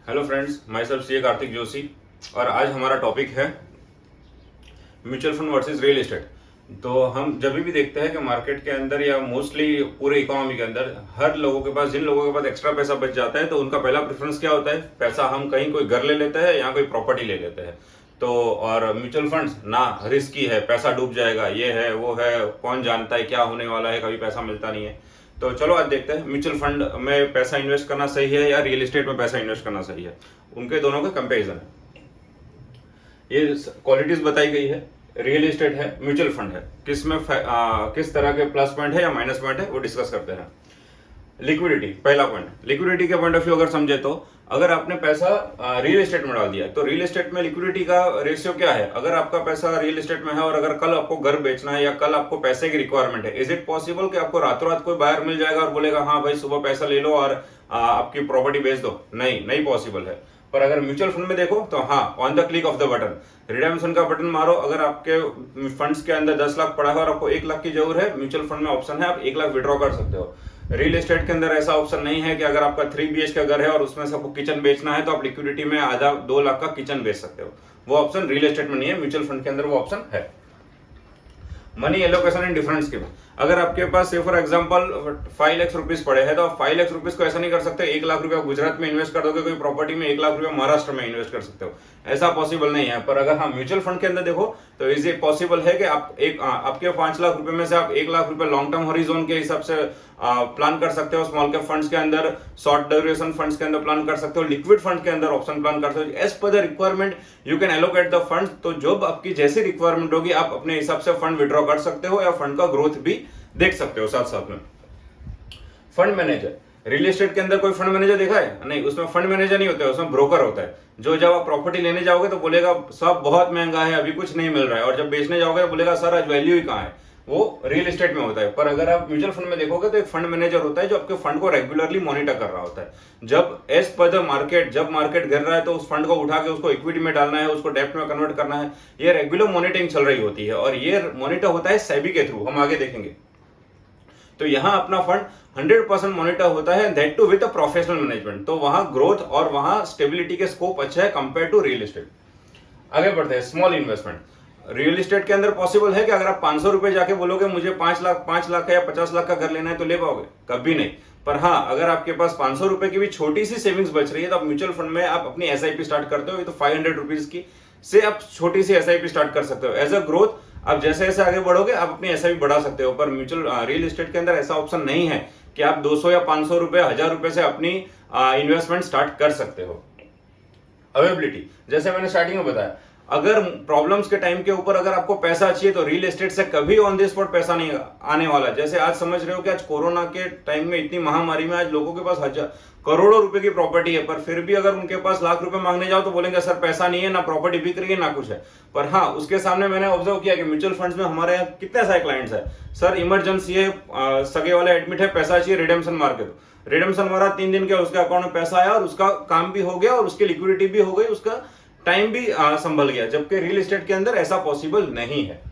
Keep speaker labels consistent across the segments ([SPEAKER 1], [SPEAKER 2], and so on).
[SPEAKER 1] Hello friends, my self सी कार्तिक जोशी और आज हमारा टॉपिक है mutual fund versus real estate. तो हम जब भी देखते हैं कि मार्केट के अंदर या मोस्टली पूरे इकोनॉमी के अंदर हर लोगों के पास, जिन लोगों के पास एक्स्ट्रा पैसा बच जाता है तो उनका पहला प्रेफरेंस क्या होता है? पैसा हम कहीं कोई घर ले लेते हैं या कोई प्रॉपर्टी ले लेते हैं। तो और म्यूचुअल फंड्स ना रिस्की है, पैसा डूब जाएगा, ये है वो है, कौन जानता है क्या होने वाला है, कभी पैसा मिलता नहीं है। तो चलो आज देखते हैं म्यूचुअल फंड में पैसा इन्वेस्ट करना सही है या रियल एस्टेट में पैसा इन्वेस्ट करना सही है। उनके दोनों का कंपैरिजन है। ये क्वालिटीज बताई गई है। रियल एस्टेट है, म्यूचुअल फंड है, किस तरह के प्लस पॉइंट है या माइनस पॉइंट है वो डिस्कस करते हैं। लिक्विडिटी पहला पॉइंट। लिक्विडिटी के पॉइंट ऑफ व्यू अगर समझे तो अगर आपने पैसा रियल एस्टेट में डाल दिया तो रियल एस्टेट में लिक्विडिटी का रेशियो क्या है? अगर आपका पैसा रियल एस्टेट में है और अगर कल आपको घर बेचना है या कल आपको पैसे की रिक्वायरमेंट है, इज इट पॉसिबल कि आपको रातों रात कोई बायर मिल जाएगा और बोलेगा हाँ भाई सुबह पैसा ले लो और आपकी प्रॉपर्टी बेच दो? नहीं पॉसिबल है। पर अगर म्यूचुअल फंड में देखो तो हाँ, on the click of the button redemption का बटन मारो। अगर आपके फंड्स के अंदर 10 लाख पड़ा है और आपको 1 लाख की जरूरत है, म्यूचुअल फंड में ऑप्शन है, आप 1 लाख विड्रॉ कर सकते हो। रियल एस्टेट के अंदर ऐसा ऑप्शन नहीं है कि अगर आपका 3 BH का घर है और उसमें से आपको किचन बेचना है तो आप लिक्विडिटी में आधा 2 लाख का किचन बेच सकते हो। वो ऑप्शन रियल एस्टेट में नहीं है, म्यूचुअल फंड के अंदर वो ऑप्शन है। Money allocation in different scheme. अगर आपके पास से फॉर एग्जांपल 5 लाख रुपीस पड़े हैं तो आप 5 लाख रुपीस को ऐसा नहीं कर सकते 1 लाख रुपया गुजरात में इन्वेस्ट कर दोगे कोई प्रॉपर्टी में, 1 लाख रुपया महाराष्ट्र में इन्वेस्ट कर सकते हो, ऐसा पॉसिबल नहीं है। पर अगर हाँ म्यूचुअल फंड के अंदर देखो तो इज ये पॉसिबल है कि आप आपके 5 लाख रुपए में से आप 1 लाख रुपए लॉन्ग टर्म हॉरिजॉन के हिसाब से प्लान कर सकते हो। स्मॉल कैप फंड्स के अंदर, शॉर्ट ड्यूरेशन फंड्स के अंदर प्लान कर सकते हो, लिक्विड फंड के अंदर ऑप्शन प्लान कर सकते हो। As per the requirement you can allocate the funds. तो जब आपकी जैसी रिक्वायरमेंट होगी आप अपने हिसाब से फंड विड्रॉ कर सकते हो या फंड का ग्रोथ भी देख सकते हो साथ साथ में। Fund manager. रियल एस्टेट के अंदर कोई फंड मैनेजर देखा है? नहीं, उसमें फंड मैनेजर नहीं होता है, उसमें ब्रोकर होता है। जो जब आप प्रॉपर्टी लेने जाओगे तो बोलेगा सब बहुत महंगा है, अभी कुछ नहीं मिल रहा है, और जब बेचने जाओगे तो बोलेगा सर आज वैल्यू ही कहाँ है। वो रियल एस्टेट में होता है। पर अगर आप म्यूचुअल फंड में देखोगे तो एक फंड मैनेजर होता है जो आपके फंड को रेगुलरली मॉनिटर कर रहा होता है। जब एज पर द मार्केट, जब मार्केट गिर रहा है तो उस फंड को उठा के उसको इक्विटी में डालना है, उसको डेप्ट में कन्वर्ट करना है। ये रेगुलर मॉनिटरिंग चल रही होती है और ये मॉनिटर होता है सेबी के थ्रू, हम आगे देखेंगे। तो यहां अपना फंड 100% मॉनिटर होता है, that too with a professional management. तो वहां ग्रोथ और वहां स्टेबिलिटी के स्कोप अच्छा है कंपेयर टू रियल एस्टेट। आगे बढ़ते हैं। Small investment. रियल एस्टेट के अंदर पॉसिबल है कि अगर आप 500 रुपए जाके बोलोगे मुझे 5 लाख का या 50 लाख का घर लेना है तो ले पाओगे? कभी नहीं। पर हाँ, अगर आपके पास 500 रुपए की भी छोटी सी सेविंग्स बच रही है तो आप म्यूचुअल फंड में आप अपनी SIP स्टार्ट करते हो। ये तो 500 रुपीज की से आप छोटी सी SIP स्टार्ट कर सकते हो। एज अ ग्रोथ आप जैसे जैसे आगे बढ़ोगे आप अपनी SIP बढ़ा सकते हो। पर म्यूचुअल रियल एस्टेट के अंदर ऐसा ऑप्शन नहीं है कि आप 200 या 500 रुपए, 1000 रुपए से अपनी इन्वेस्टमेंट स्टार्ट कर सकते हो। अवेलेबिलिटी, जैसे मैंने स्टार्टिंग में बताया, अगर प्रॉब्लम्स के टाइम के ऊपर अगर आपको पैसा चाहिए तो रियल एस्टेट से कभी ऑन द स्पॉट पैसा नहीं आने वाला। जैसे आज समझ रहे हो कि आज कोरोना के टाइम में, इतनी महामारी में आज लोगों के पास करोड़ों रुपए की प्रॉपर्टी है, पर फिर भी अगर उनके पास लाख रुपए मांगने जाओ तो बोलेंगे सर पैसा नहीं है, ना प्रॉपर्टी बिक रही है ना कुछ है। पर हाँ, उसके सामने मैंने ऑब्जर्व किया कि म्यूचुअल फंड्स में हमारे यहाँ कितने सारे क्लाइंट्स है, सर इमरजेंसी है, सगे वाले एडमिट है, पैसा चाहिए, रिडेम्पशन मार के दो। रिडेम्पशन मारा, 3 दिन के उसके अकाउंट में पैसा आया और उसका काम भी हो गया और उसकी लिक्विडिटी भी हो गई, उसका टाइम भी संभल गया। जबकि रियल एस्टेट के अंदर ऐसा पॉसिबल नहीं है।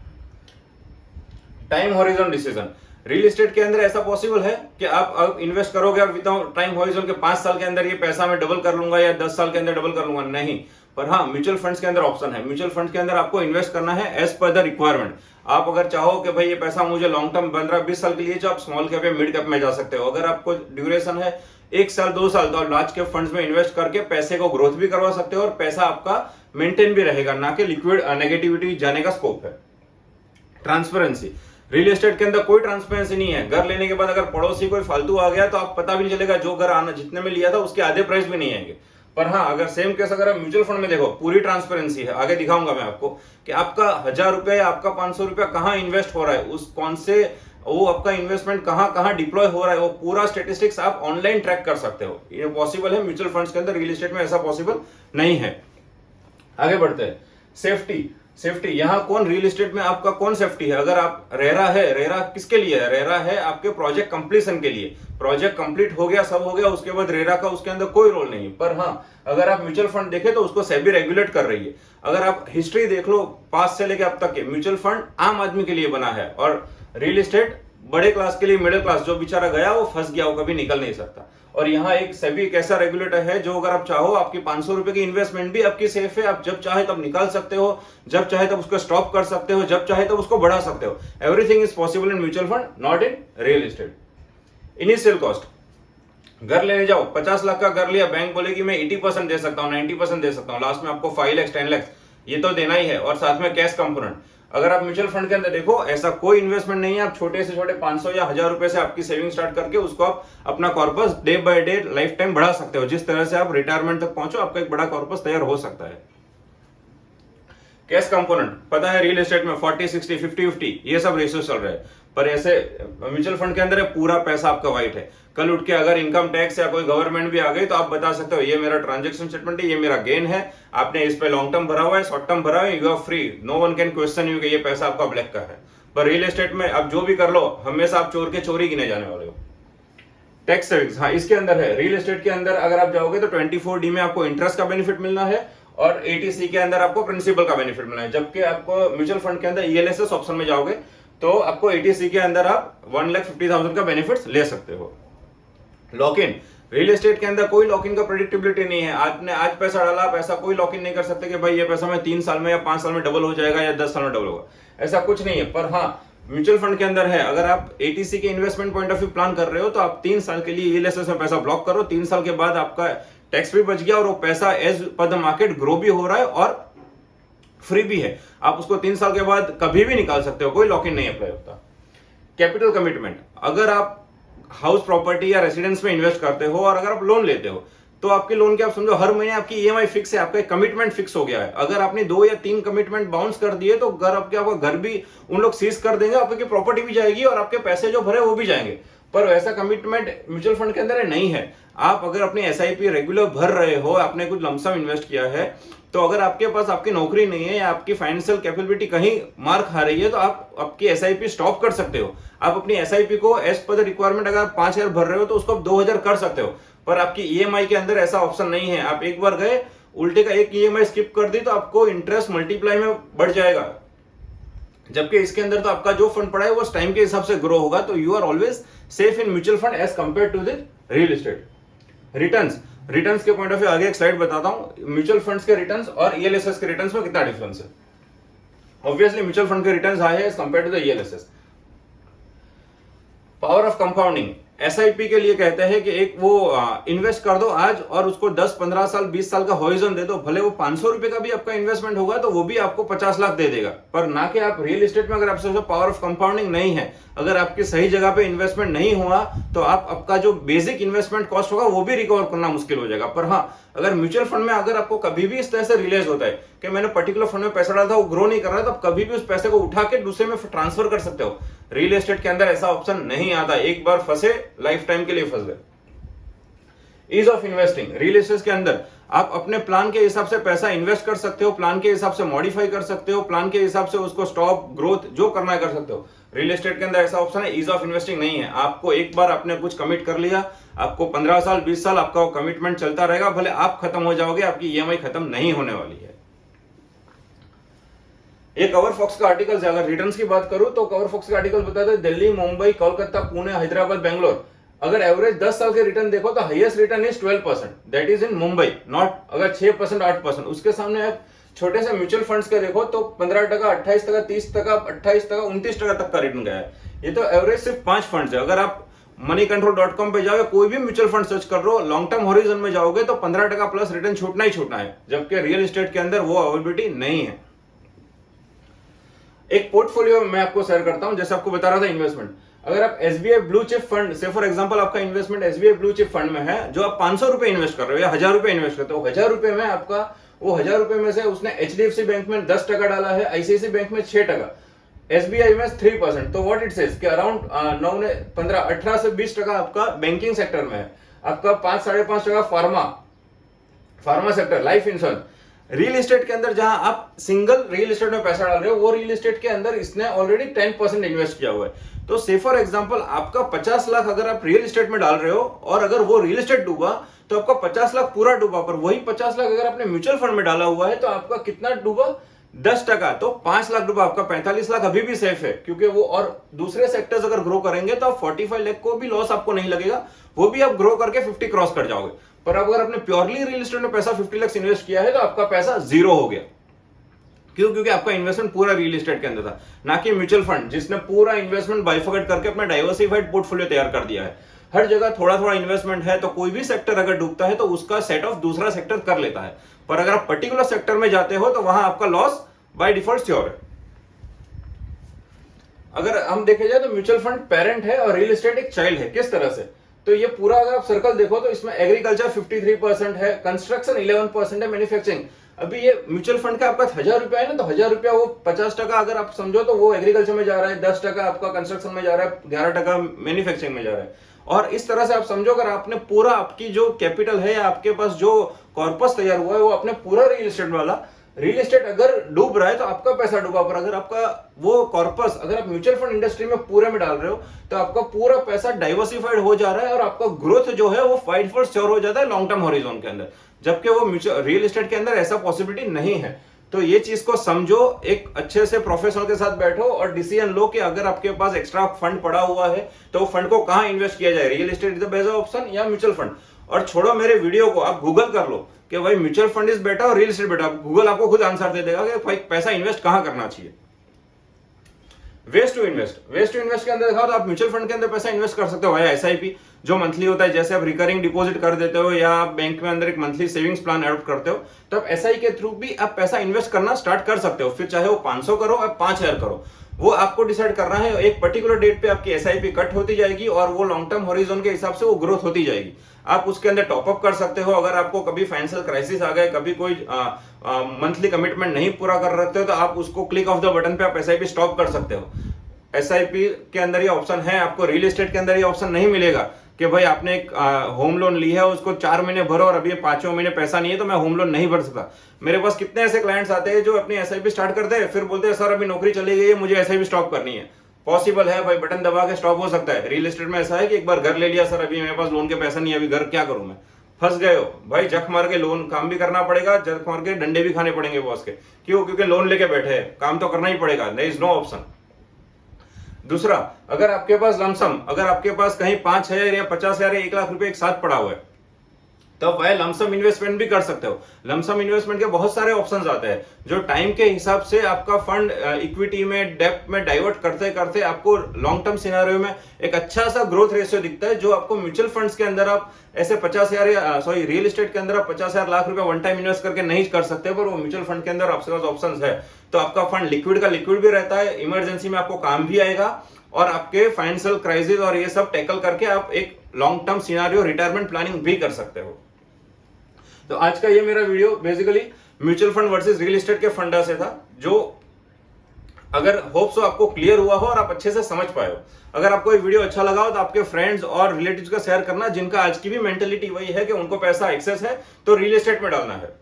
[SPEAKER 1] Time horizon decision. Real estate के अंदर ऐसा पॉसिबल है कि आप इन्वेस्ट करोगे और विदाउट टाइम हॉरिजॉन के 5 साल के अंदर ये पैसा मैं डबल कर लूंगा या 10 साल के अंदर डबल कर लूंगा, नहीं। पर हाँ, म्यूचुअल फंड्स के अंदर ऑप्शन है। म्यूचुअल फंड्स के अंदर आपको इन्वेस्ट करना है एज पर द रिक्वायरमेंट। आप अगर चाहो कि भाई ये पैसा मुझे लॉन्ग टर्म 15-20 साल के लिए, जो आप स्मॉल कैप या मिड कैप में जा सकते हो। अगर आपको ड्यूरेशन है 1 साल 2 साल, तो आप लार्ज कैप फंड्स में इन्वेस्ट करके पैसे को ग्रोथ भी करवा सकते हो और पैसा आपका मेंटेन भी रहेगा, ना कि लिक्विड नेगेटिविटी जाने का स्कोप है। ट्रांसपेरेंसी। रियल एस्टेट के अंदर कोई ट्रांसपेरेंसी नहीं है। घर लेने के बाद अगर पड़ोसी कोई फालतू आ गया तो आप पता भी नहीं चलेगा, जो घर आना जितने में लिया था उसके आधे प्राइस भी नहीं आएंगे। पर हाँ, अगर सेम केस अगर आप म्यूचुअल फंड में देखो, पूरी ट्रांसपेरेंसी है। आगे दिखाऊंगा मैं आपको कि आपका 1000 रुपया या आपका 500 रुपया कहाँ इन्वेस्ट हो रहा है, उस कौन से वो आपका इन्वेस्टमेंट कहाँ कहाँ डिप्लॉय हो रहा है, वो पूरा स्टेटिस्टिक्स आप ऑनलाइन ट्रैक कर सकते हो। ये पॉसिबल है म्यूचुअल फंड्स के अंदर, रियल एस्टेट में ऐसा पॉसिबल नहीं है। आगे बढ़ते हैं। सेफ्टी यहां कौन, रियल एस्टेट में आपका कौन सेफ्टी है? अगर आप रेरा है, रेरा किसके लिए है? रेरा है आपके प्रोजेक्ट कंप्लीशन के लिए। प्रोजेक्ट कंप्लीट हो गया, सब हो गया, उसके बाद रेरा का उसके अंदर कोई रोल नहीं। पर हाँ, अगर आप म्यूचुअल फंड देखें तो उसको सेबी रेगुलेट कर रही है। अगर आप हिस्ट्री देख लो पास से लेकर अब तक के, म्यूचुअल फंड आम आदमी के लिए बना है और रियल एस्टेट बड़े क्लास के लिए, मिडिल क्लास जो बेचारा गया वो फंस गया, वो कभी निकल नहीं सकता। और यहाँ एक सेबी एक ऐसा रेगुलेटर है जो अगर आप चाहो आपकी 500 रुपए की इन्वेस्टमेंट भी आपकी सेफ है, आप जब चाहे तब निकाल सकते हो, जब चाहे तब उसको स्टॉप कर सकते हो, जब चाहे तब उसको बढ़ा सकते हो। Everything is possible in mutual fund, not in real estate. Initial cost, घर लेने जाओ, 50 लाख का घर लिया, बैंक बोले कि मैं 80% दे सकता हूँ, 90% दे सकता हूँ, लास्ट में आपको 5 लाख 10 लाख ये तो देना ही है, और साथ में कैश कंपोनेंट। अगर आप म्यूचुअल फंड के अंदर देखो, ऐसा कोई इन्वेस्टमेंट नहीं है, आप छोटे से छोटे 500 या 1000 रुपए से आपकी सेविंग स्टार्ट करके उसको आप अपना corpus day by day life time बढ़ा सकते हो। जिस तरह से आप रिटायरमेंट तक पहुंचो, आपका एक बड़ा कॉर्पस तैयार हो सकता है। कैश कंपोनेंट पता है रियल एस्टेट में 40 60 50 50 ये सब रेशियो चल रहे हैं, पर ऐसे म्यूचुअल फंड के अंदर पूरा पैसा आपका वाइट है। कल उठ के अगर इनकम टैक्स या कोई गवर्नमेंट भी आ गई तो आप बता सकते हो ये मेरा ट्रांजैक्शन स्टेटमेंट है, ये मेरा गेन है, आपने इस पे लॉन्ग टर्म भरा हुआ है, शॉर्ट टर्म भरा हुआ है, you are free, no one can question you कि ये पैसा आपका ब्लैक का है। पर रियल एस्टेट में आप जो भी कर लो, हमेशा आप चोर के चोरी गिने जाने वाले हो। टैक्स सेविंग्स, हाँ इसके अंदर है, रियल एस्टेट के अंदर अगर आप जाओगे तो 24D में आपको इंटरेस्ट का बेनिफिट मिलना है और 80C के अंदर आपको प्रिंसिपल का बेनिफिट मिलना है। जबकि आपको म्यूचुअल फंड के अंदर ELSS ऑप्शन में जाओगे तो आपको 80C के अंदर आप 1,50,000 का बेनिफिट ले सकते हो। लॉक इन, रियल एस्टेट के अंदर कोई लॉक इन का प्रेडिक्टेबिलिटी नहीं है। आपने आज पैसा डाला, आप ऐसा कोई लॉक इन नहीं कर सकते कि भाई ये पैसा मैं 3 साल में या 5 साल में डबल हो जाएगा या 10 साल में डबल होगा, ऐसा कुछ नहीं है। पर हाँ, म्यूचुअल फंड के अंदर है, अगर आप 80C के investment point of view plan कर रहे हो तो आप 3 साल के लिए ELSS में पैसा ब्लॉक करो, 3 साल के बाद आपका टैक्स भी बच गया और वो पैसा as per the market grow भी हो रहा है और फ्री भी है। आप उसको 3 साल के बाद कभी भी निकाल सकते हो, कोई लॉक इन नहीं अप्लाई होता। कैपिटल कमिटमेंट, अगर आप हाउस प्रॉपर्टी या रेसिडेंस में इन्वेस्ट करते हो और अगर आप लोन लेते हो तो आपके लोन के आप समझो हर महीने आपकी EMI फिक्स है, आपका कमिटमेंट फिक्स हो गया है। अगर आपने 2 या 3 कमिटमेंट बाउंस कर दिए तो आपका घर भी उन लोग सीज कर देंगे, आपकी प्रॉपर्टी भी जाएगी और आपके पैसे जो भरे वो भी जाएंगे। पर ऐसा कमिटमेंट म्यूचुअल फंड के अंदर नहीं है। आप अगर अपनी SIP रेगुलर भर रहे हो, आपने कुछ लमसम इन्वेस्ट किया है, तो अगर आपके पास आपकी नौकरी नहीं है या आपकी फाइनेंशियल कैपेबिलिटी कहीं मार खा रही है तो आप आपकी SIP स्टॉप कर सकते हो। आप अपनी SIP को एज पर द रिक्वायरमेंट अगर 5,000 भर रहे हो तो उसको आप 2,000 कर सकते हो। पर आपकी EMI के अंदर ऐसा ऑप्शन नहीं है। आप एक बार गए, उल्टे का एक EMI स्किप कर दी तो आपको इंटरेस्ट मल्टीप्लाई में बढ़ जाएगा। जबकि इसके अंदर तो आपका जो फंड पड़ा है वो टाइम के हिसाब से ग्रो होगा। तो you are always safe in mutual fund as compared to the real estate. Returns के पॉइंट ऑफ व्यू आगे एक स्लाइड बताता हूं, म्यूचुअल फंड्स के रिटर्न्स और ELSS के रिटर्न्स में कितना डिफरेंस है। ऑब्वियसली म्यूचुअल फंड के रिटर्न्स हाई है as compared to the ELSS। Power of compounding, SIP के लिए कहते हैं कि एक वो इन्वेस्ट कर दो आज और उसको 10 15 साल 20 साल का हॉरिजन दे दो, भले वो 500 रुपए का भी आपका इन्वेस्टमेंट होगा तो वो भी आपको 50 लाख दे देगा। पर ना कि आप रियल एस्टेट में अगर आप सोचो पावर ऑफ कंपाउंडिंग नहीं है, अगर आपकी सही जगह पे इन्वेस्टमेंट नहीं हुआ तो आपका जो बेसिक इन्वेस्टमेंट कॉस्ट होगा वो भी रिकवर करना मुश्किल हो जाएगा। पर हाँ, अगर म्यूचुअल फंड में अगर आपको कभी भी इस तरह से रियलाइज होता है कि मैंने पर्टिकुलर फंड में पैसा डाला था, वो ग्रो नहीं कर रहा है, तो आप कभी भी उस पैसे को उठा के दूसरे में ट्रांसफर कर सकते हो। रियल एस्टेट के अंदर ऐसा ऑप्शन नहीं आता, एक बार फंसे लाइफ टाइम के लिए फंस गए। Ease of investing, real estate के अंदर आप अपने प्लान के हिसाब से पैसा इन्वेस्ट कर सकते हो, प्लान के हिसाब से मॉडिफाई कर सकते हो, प्लान के हिसाब से उसको स्टॉप ग्रोथ जो करना है कर सकते हो। रियल एस्टेट के अंदर ऐसा ऑप्शन है, ईज ऑफ इन्वेस्टिंग नहीं है। आपको एक बार आपने कुछ कमिट कर लिया, आपको 15 साल 20 साल आपका वो कमिटमेंट चलता रहेगा, भले आप खत्म हो जाओगे, आपकी EMI खत्म नहीं होने वाली है। एक कवर फॉक्स का आर्टिकल है, अगर रिटर्न्स की बात करूं तो कवर फॉक्स का आर्टिकल बताता है दिल्ली, मुंबई, कोलकाता, पुणे, हैदराबाद, बेंगलोर, अगर एवरेज 10 साल के रिटर्न देखो तो highest return is 12%, that is in Mumbai, not अगर 6% 8%। उसके सामने आप छोटे से म्यूचुअल फंड्स के देखो तो 15%, 28%, 30%, 28%, 29% तक का रिटर्न गया है। ये तो एवरेज सिर्फ 5 फंड्स है। अगर आप moneycontrol.com पे जाओगे, कोई भी म्यूचुअल फंड सर्च कर लो, लॉन्ग टर्म हॉरिजन में जाओगे तो 15% प्लस रिटर्न छूटना ही छूटना है, जबकि रियल एस्टेट के अंदर वो अवेलेबिलिटी नहीं है। एक पोर्टफोलियो मैं आपको शेयर करता हूं, जैसे आपको बता रहा था इन्वेस्टमेंट, अगर आप SBI ब्लू चिप फंड से फॉर एग्जांपल आपका investment SBI blue chip fund में है, जो आप 500 रुपए इन्वेस्ट कर रहे हो या 1000 रुपए इन्वेस्ट करते हो, 1000 रुपए में आपका वो 1000 रुपए में से उसने HDFC बैंक में 10% डाला है, ICICI बैंक में 6%, SBI में 3%, तो व्हाट इट सेज कि अराउंड 18 से 20% आपका बैंकिंग सेक्टर में है, आपका 5-5.5% pharma sector, life insurance. Real estate के अंदर जहां आप सिंगल रियल एस्टेट में पैसा डाल रहे हो, वो रियल एस्टेट के अंदर इसने ऑलरेडी 10% इन्वेस्ट किया हुआ है। तो से फॉर एग्जांपल आपका 50 लाख अगर आप रियल एस्टेट में डाल रहे हो और अगर वो रियल एस्टेट डूबा तो आपका 50 लाख पूरा डूबा, पर वही 50 लाख अगर आपने म्यूचुअल फंड में डाला हुआ है तो आपका कितना डूबा, 10%, तो 5 लाख रुपए आपका 45 लाख अभी भी सेफ है, क्योंकि वो और दूसरे सेक्टर्स अगर ग्रो करेंगे तो आप 45 लाख को भी लॉस आपको नहीं लगेगा, वो भी आप ग्रो करके 50 क्रॉस कर जाओगे। पर अगर आपने प्योरली रियल एस्टेट में पैसा 50 लाख इन्वेस्ट किया है तो आपका पैसा जीरो हो गया। क्यों? क्योंकि आपका इन्वेस्टमेंट पूरा रियल एस्टेट के अंदर था, ना कि म्यूचुअल फंड जिसने पूरा इन्वेस्टमेंट बाइफर्केट करके अपना डाइवर्सिफाइड पोर्टफोलियो तैयार कर दिया है। हर जगह थोड़ा थोड़ा इन्वेस्टमेंट है, तो कोई भी सेक्टर अगर डूबता है तो उसका सेट ऑफ दूसरा सेक्टर कर लेता है। पर अगर आप पर्टिकुलर सेक्टर में जाते हो तो वहां आपका लॉस बाय डिफॉल्ट श्योर है। अगर हम देखे जाए तो म्यूचुअल फंड पेरेंट है और रियल एस्टेट एक चाइल्ड है। किस तरह से? तो ये पूरा अगर आप सर्कल देखो तो इसमें एग्रीकल्चर 53% है, कंस्ट्रक्शन 11% है, मैन्युफैक्चरिंग। अभी ये म्यूचुअल फंड का आपका 1000 रुपया है ना, तो 1000 रुपया वो 50% अगर आप समझो तो वो एग्रीकल्चर में जा रहा है, 10% आपका कंस्ट्रक्शन में जा रहा है, 11% मैन्युफैक्चरिंग में जा रहा है। और इस तरह से आप समझो अगर आपने पूरा आपकी जो कैपिटल है या आपके पास जो कॉर्पस तैयार हुआ है वो आपने पूरा रियल एस्टेट वाला, रियल एस्टेट अगर डूब रहा है तो आपका पैसा डूबा। पर अगर आपका वो कॉर्पस अगर आप म्यूचुअल फंड इंडस्ट्री में पूरे में डाल रहे हो तो आपका पूरा पैसा डाइवर्सिफाइड हो जा रहा है और आपका ग्रोथ जो है वो 5 श्योर हो जाता है लॉन्ग टर्म हॉरिजॉन के अंदर, जबकि वो म्यूचुअल रियल एस्टेट के अंदर ऐसा पॉसिबिलिटी नहीं है। तो ये चीज को समझो, एक अच्छे से प्रोफेशनल के साथ बैठो और डिसीजन लो कि अगर आपके पास एक्स्ट्रा फंड पड़ा हुआ है तो वो फंड को कहां इन्वेस्ट किया जाए, real estate is the best option या म्यूचुअल फंड। और छोड़ो मेरे वीडियो को, आप गूगल कर लो कि भाई म्यूचुअल फंड इज बेटर और रियल एस्टेट बेटर। गूगल आपको खुद आंसर दे देगा कि भाई पैसा इन्वेस्ट कहां करना चाहिए। वेस्ट टू इन्वेस्ट के अंदर देखा तो आप म्यूचुअल फंड के अंदर पैसा इन्वेस्ट कर सकते हो भाई एसआईपी जो मंथली होता है, जैसे आप रिकरिंग डिपॉजिट कर देते हो या आप बैंक में अंदर एक मंथली सेविंग्स प्लान एडॉप्ट करते हो, तो आप एसआई के थ्रू भी आप पैसा इन्वेस्ट करना स्टार्ट कर सकते हो। फिर चाहे वो 500 करो या 5000 करो, वो आपको डिसाइड करना है। एक पर्टिकुलर डेट पे आपकी एसआईपी कट होती जाएगी और वो लॉन्ग टर्म हॉरिजॉन के हिसाब से वो ग्रोथ होती जाएगी। आप उसके अंदर टॉपअप कर सकते हो। अगर आपको कभी फाइनेंशियल क्राइसिस आ गए, कभी कोई मंथली कमिटमेंट नहीं पूरा कर रहे हो, तो आप उसको क्लिक ऑफ द बटन पे आप एसआईपी स्टॉप कर सकते हो। एसआईपी के अंदर ये ऑप्शन है, आपको रियल एस्टेट के अंदर ये ऑप्शन नहीं मिलेगा कि भाई आपने एक होम लोन ली है, उसको 4 महीने भरो और अभी 5वें महीने पैसा नहीं है तो मैं होम लोन नहीं भर सकता। मेरे पास कितने ऐसे क्लाइंट्स आते हैं जो अपनी एसआईपी स्टार्ट करते हैं, फिर बोलते हैं सर अभी नौकरी चली गई है, मुझे एसआईपी स्टॉप करनी है। पॉसिबल है भाई, बटन दबा के स्टॉप हो सकता है। रियल एस्टेट में ऐसा है कि एक बार घर ले लिया, सर अभी मेरे पास लोन के पैसा नहीं है, अभी घर क्या करूं मैं, फंस गए हो भाई। जख मार के लोन काम भी करना पड़ेगा, जख मार के डंडे भी खाने पड़ेंगे बॉस के। क्यों? क्योंकि लोन लेके बैठे हैं, काम तो करना ही पड़ेगा, देयर इज नो ऑप्शन। दूसरा, अगर आपके पास लमसम, अगर आपके पास कहीं 5000 या 50,000 या 1 लाख रुपए एक साथ पड़ा हुआ है, तो वह लमसम इन्वेस्टमेंट भी कर सकते हो। लमसम इन्वेस्टमेंट के बहुत सारे ऑप्शंस आते हैं जो टाइम के हिसाब से आपका फंड इक्विटी में, डेप्थ में डाइवर्ट करते करते आपको लॉन्ग टर्म सिनेरियो में एक अच्छा सा ग्रोथ रेशियो दिखता है, जो आपको म्यूचुअल फंड्स के अंदर आप ऐसे 50,000 या रियल एस्टेट के अंदर आप 50,000 लाख रुपए वन टाइम इन्वेस्ट करके नहीं कर सकते। पर वो म्यूचुअल फंड के अंदर आपके पास ऑप्शंस है, तो आपका फंड लिक्विड का लिक्विड भी रहता है, इमरजेंसी में आपको काम भी आएगा और आपके फाइनेंशियल क्राइसिस और ये सब टैकल करके आप एक long term scenario retirement planning भी कर सकते हो। तो आज का ये मेरा video basically mutual fund versus real estate के फंडा से था, जो अगर होप सो आपको क्लियर हुआ हो और आप अच्छे से समझ पाए हो। अगर आपको ये वीडियो अच्छा लगा हो तो आपके फ्रेंड्स और रिलेटिव्स का शेयर करना, जिनका आज की भी मेंटेलिटी वही है कि उनको पैसा एक्सेस है तो रियल एस्टेट में डालना है,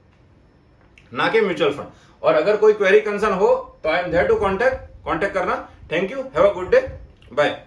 [SPEAKER 1] ना कि म्यूचुअल फंड। और अगर कोई क्वेरी कंसर्न हो तो I am there to contact करना। Thank you, have a good day, bye.